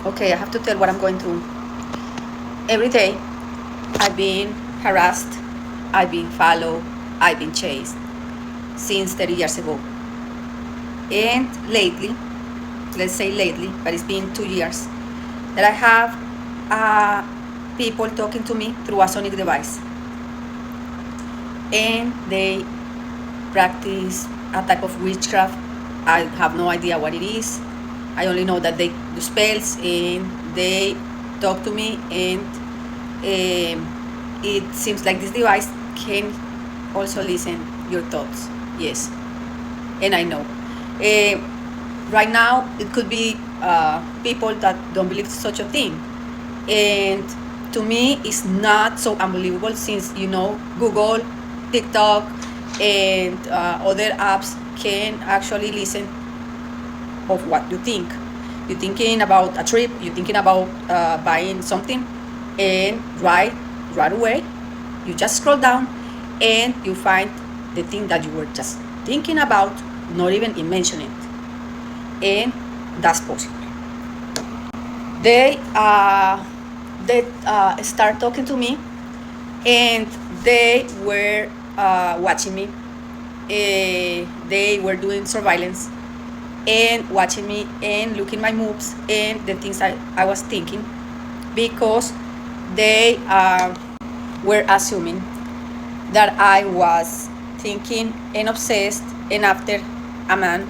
Okay, I have to tell what I'm going through. Every day, I've been harassed, I've been followed, I've been chased since 30 years ago. And lately, let's say lately, but it's been 2 years, that I have people talking to me through a sonic device. And they practice a type of witchcraft. I have no idea what it is. I only know that they do spells and they talk to me, and it seems like this device can also listen your thoughts. Yes, and I know. Right now, it could be people that don't believe such a thing, and to me, it's not so unbelievable since Google, TikTok, and other apps can actually listen of what you think. You're thinking about a trip, you're thinking about buying something, and right away, you just scroll down and you find the thing that you were just thinking about, not even mentioning it. And that's possible. They start talking to me, and they were watching me. They were doing surveillance and watching me and looking my moves and the things I was thinking, because they were assuming that I was thinking and obsessed and after a man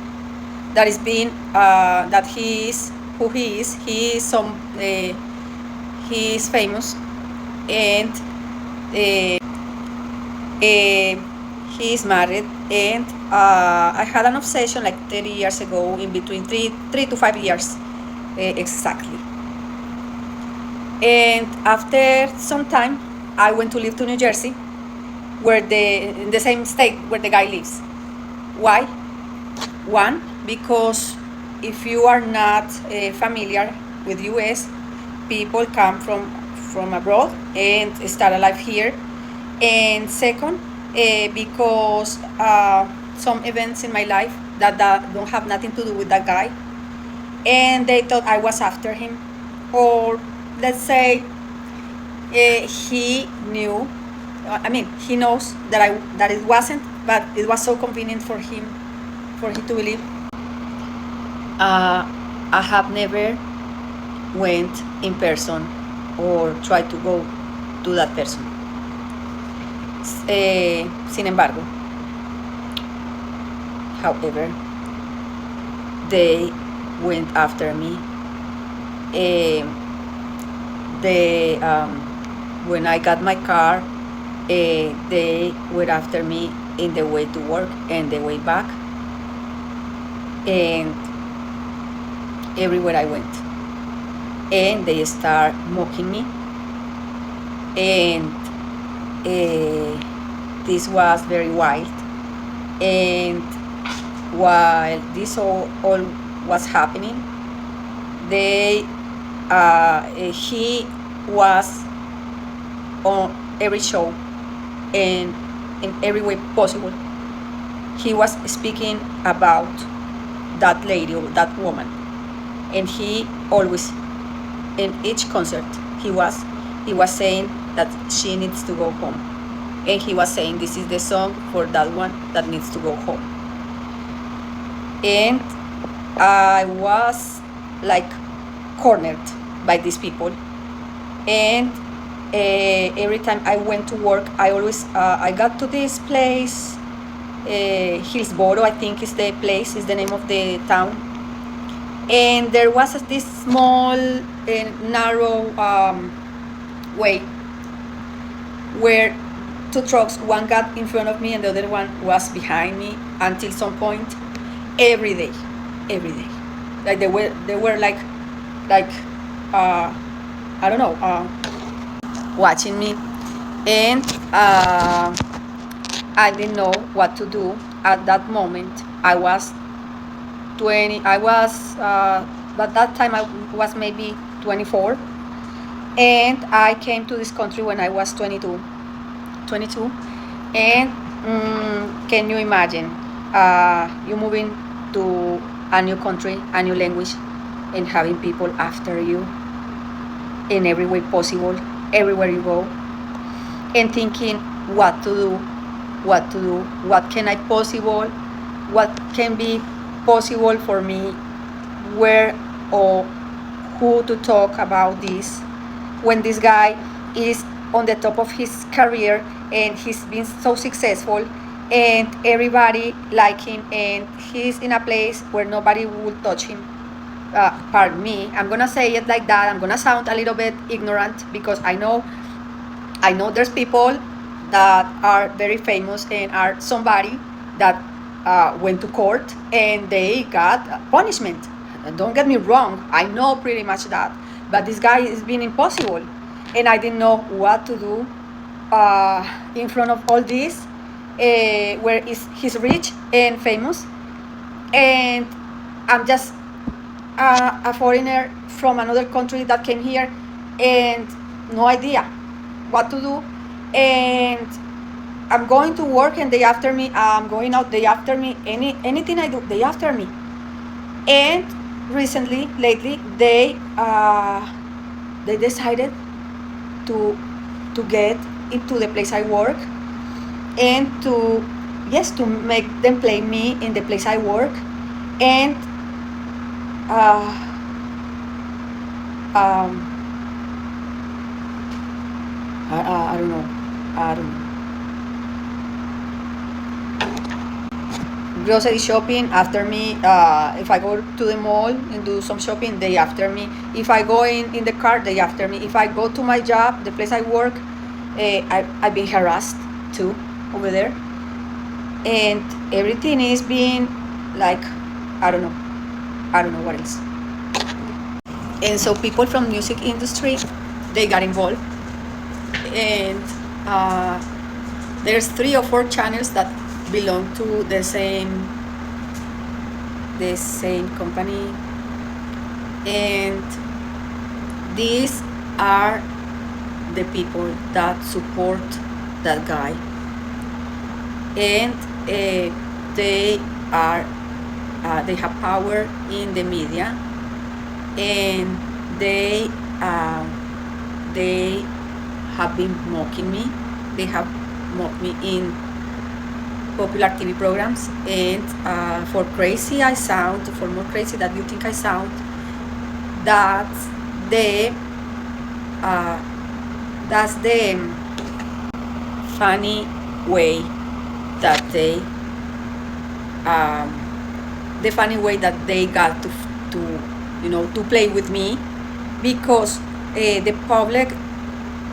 that is being that he is who he is. He is famous, and he is married, and I had an obsession like 30 years ago, in between 3 to 5 years exactly. And after some time, I went to live to New Jersey, in the same state where the guy lives. Why? One, because if you are not familiar with US, people come from abroad and start a life here. And second, because some events in my life that don't have nothing to do with that guy, and they thought I was after him, or let's say he knew. He knows that it wasn't, but it was so convenient for him to believe. I have never went in person or tried to go to that person. Sin embargo, however, they went after me. When I got my car, they were after me in the way to work and the way back, and everywhere I went. And they start mocking me, and this was very wild. And while this all was happening, he was on every show, and in every way possible he was speaking about that lady or that woman. And he always, in each concert, he was saying that she needs to go home, and he was saying this is the song for that one that needs to go home. And I was like cornered by these people. And every time I went to work, I got to this place, Hillsboro, I think is the place, is the name of the town. And there was this small narrow way where two trucks, one got in front of me and the other one was behind me, until some point every day, like they were like I don't know, watching me. And I didn't know what to do at that moment. I was 20. But that time I was maybe 24, and I came to this country when I was 22. And can you imagine, you moving to a new country, a new language, and having people after you in every way possible, everywhere you go, and thinking what to do, what can I possible, what can be possible for me, where or who to talk about this, when this guy is on the top of his career and he's been so successful and everybody like him, and he's in a place where nobody will touch him. Pardon me, I'm gonna say it like that. I'm gonna sound a little bit ignorant because I know there's people that are very famous and are somebody that went to court and they got punishment. Don't get me wrong, I know pretty much that, but this guy is being impossible, and I didn't know what to do in front of all this, where he's rich and famous, and I'm just a foreigner from another country that came here and no idea what to do, and I'm going to work and they after me, I'm going out, they after me, anything I do, they after me. And lately they decided to get into the place I work and to make them play me in the place I work, and I don't know. Grocery shopping after me. If I go to the mall and do some shopping, they after me. If I go in the car, they after me. If I go to my job, the place I work, I've been harassed too over there, and everything is being like, I don't know what else. And so people from music industry, they got involved, and there's 3 or 4 channels that belong to the same company, and these are the people that support that guy, and they have power in the media, and they have been mocking me. They have mocked me in popular TV programs, and for crazy I sound, for more crazy that you think I sound, that's the funny way that they got to play with me, because the public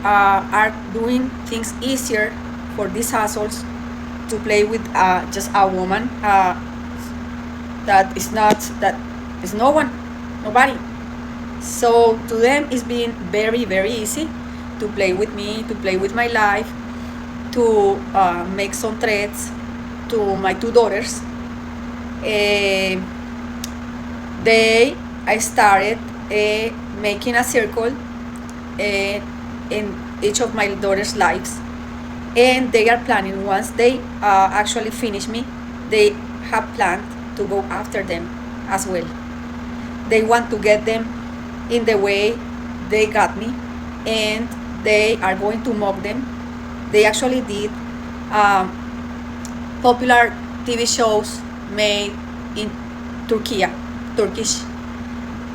are doing things easier for these assholes to play with just a woman that is nobody. So to them it's been very, very easy to play with me, to play with my life, to make some threats to my 2 daughters. I started making a circle in each of my daughters' lives, and they are planning, once they actually finish me, they have planned to go after them as well. They want to get them in the way they got me, and they are going to mock them. They actually did popular TV shows made in Turkish.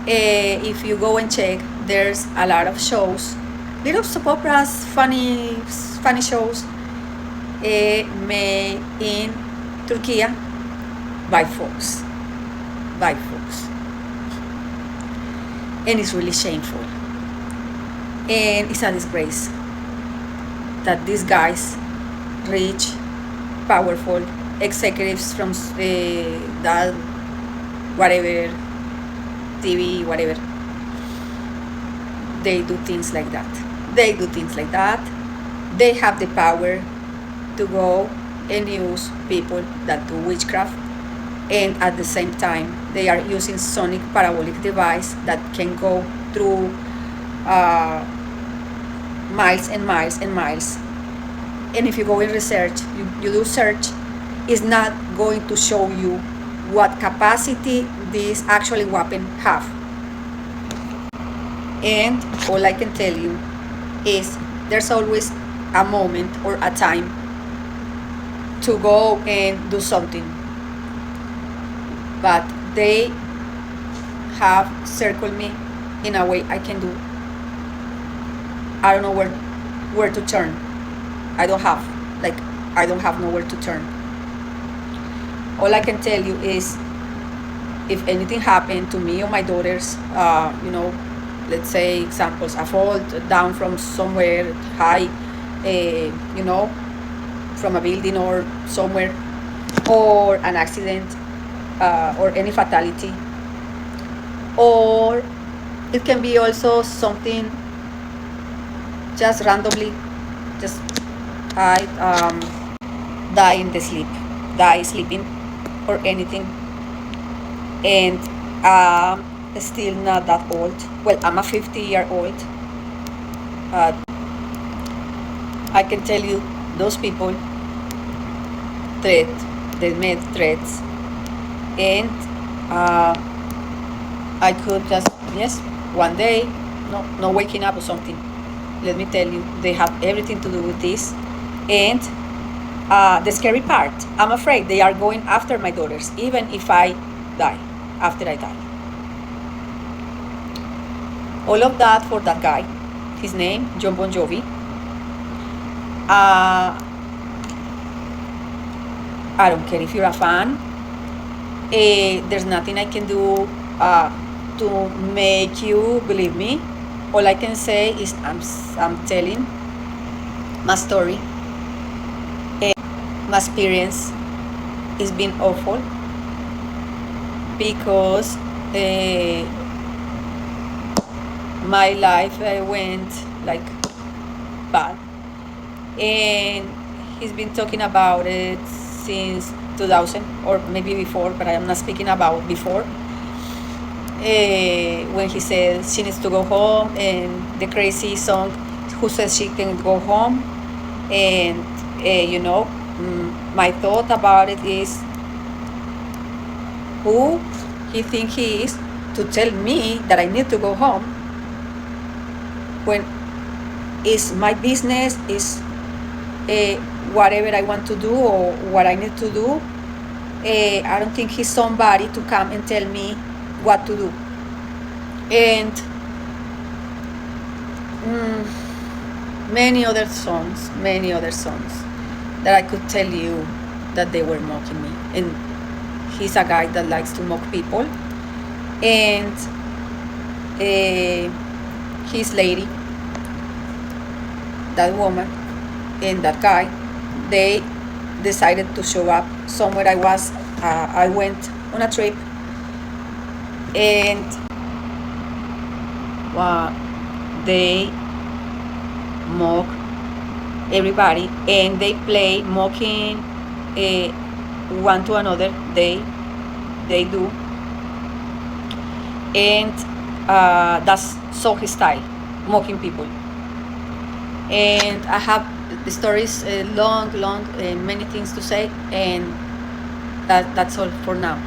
If you go and check, there's a lot of shows, little soap operas, funny shows made in Turkey by folks. And it's really shameful, and it's a disgrace that these guys, rich, powerful executives from that whatever TV, whatever, they do things like that. They have the power to go and use people that do witchcraft, and at the same time they are using sonic parabolic device that can go through miles and miles and miles. And if you go and research, you do search, it's not going to show you what capacity these actually weapons have. And all I can tell you is there's always a moment or a time to go and do something, but they have circled me in a way I can do. I don't know where to turn. I don't have nowhere to turn. All I can tell you is, if anything happened to me or my daughters, let's say examples, a fall down from somewhere high, from a building or somewhere, or an accident, or any fatality, or it can be also something just randomly, just I die in the sleep, die sleeping, or anything. And still not that old. Well, I'm a 50-year-old. I can tell you, those people they made threats, and I could just, yes, one day, no waking up or something. Let me tell you, they have everything to do with this. And the scary part, I'm afraid they are going after my daughters, even if I die, after I die. All of that for that guy, his name, Jon Bon Jovi. I don't care if you're a fan. There's nothing I can do to make you believe me. All I can say is I'm telling my story. My experience has been awful, because my life went like bad, and he's been talking about it since 2000, or maybe before, but I am not speaking about before, when he said she needs to go home, and the crazy song, Who Says She Can Go Home. And my thought about it is, who he think he is to tell me that I need to go home, when it's my business, is whatever I want to do or what I need to do. I don't think he's somebody to come and tell me what to do. And many other songs that I could tell you that they were mocking me. And he's a guy that likes to mock people. And his lady, that woman, and that guy, they decided to show up somewhere I went on a trip, and they mock everybody, and they play mocking one to another. They do, and that's so his style, mocking people. And I have the stories long, and many things to say, and that's all for now.